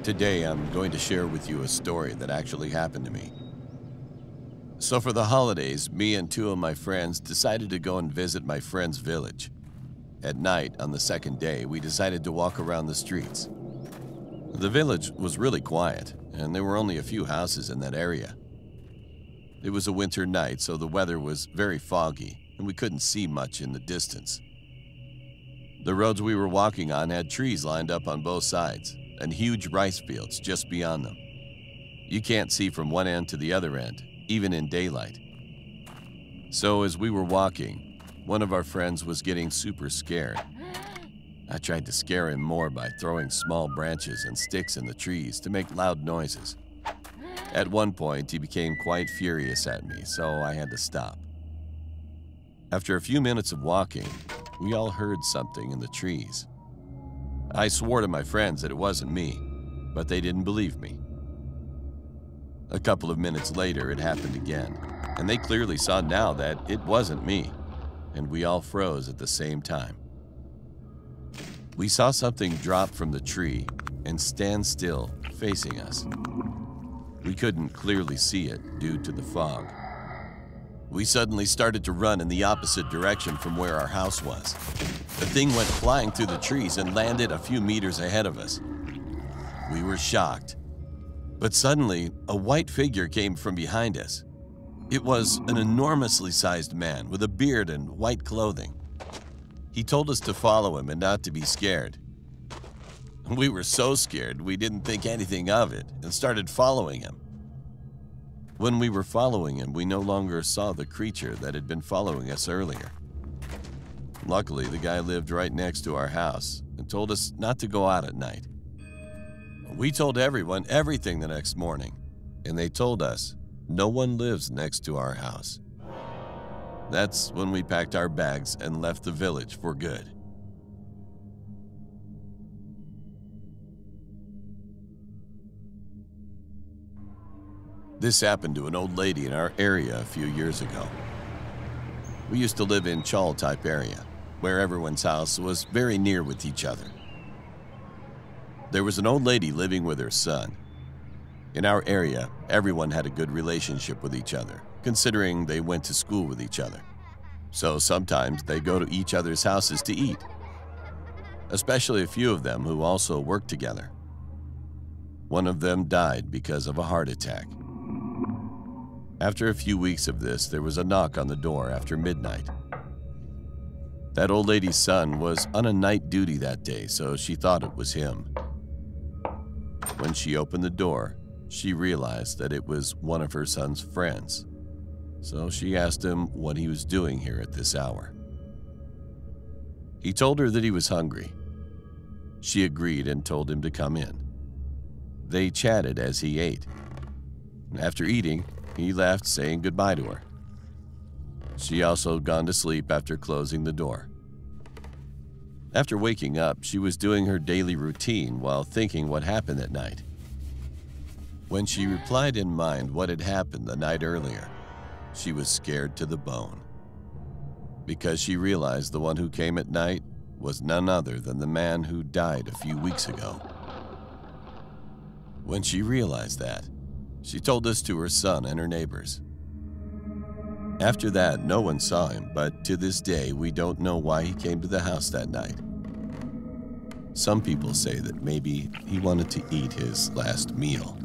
Today, I'm going to share with you a story that actually happened to me. So for the holidays, me and two of my friends decided to go and visit my friend's village. At night, on the second day, we decided to walk around the streets. The village was really quiet, and there were only a few houses in that area. It was a winter night, so the weather was very foggy, and we couldn't see much in the distance. The roads we were walking on had trees lined up on both sides, and huge rice fields just beyond them. You can't see from one end to the other end, even in daylight. So as we were walking, one of our friends was getting super scared. I tried to scare him more by throwing small branches and sticks in the trees to make loud noises. At one point, he became quite furious at me, so I had to stop. After a few minutes of walking, we all heard something in the trees. I swore to my friends that it wasn't me, but they didn't believe me. A couple of minutes later, it happened again, and they clearly saw now that it wasn't me, and we all froze at the same time. We saw something drop from the tree and stand still, facing us. We couldn't clearly see it due to the fog. We suddenly started to run in the opposite direction from where our house was. The thing went flying through the trees and landed a few meters ahead of us. We were shocked. But suddenly, a white figure came from behind us. It was an enormously sized man with a beard and white clothing. He told us to follow him and not to be scared. We were so scared we didn't think anything of it and started following him. When we were following him, we no longer saw the creature that had been following us earlier. Luckily, the guy lived right next to our house and told us not to go out at night. We told everyone everything the next morning, and they told us no one lives next to our house. That's when we packed our bags and left the village for good. This happened to an old lady in our area a few years ago. We used to live in Chawl type area, where everyone's house was very near with each other. There was an old lady living with her son. In our area, everyone had a good relationship with each other, considering they went to school with each other. So sometimes they go to each other's houses to eat, especially a few of them who also worked together. One of them died because of a heart attack. After a few weeks of this, there was a knock on the door after midnight. That old lady's son was on a night duty that day, so she thought it was him. When she opened the door, she realized that it was one of her son's friends, so she asked him what he was doing here at this hour. He told her that he was hungry. She agreed and told him to come in. They chatted as he ate. After eating, he left, saying goodbye to her. She also had gone to sleep after closing the door. After waking up, she was doing her daily routine while thinking what happened that night. When she replied in mind what had happened the night earlier, she was scared to the bone, because she realized the one who came at night was none other than the man who died a few weeks ago. When she realized that, she told this to her son and her neighbors. After that, no one saw him, but to this day, we don't know why he came to the house that night. Some people say that maybe he wanted to eat his last meal.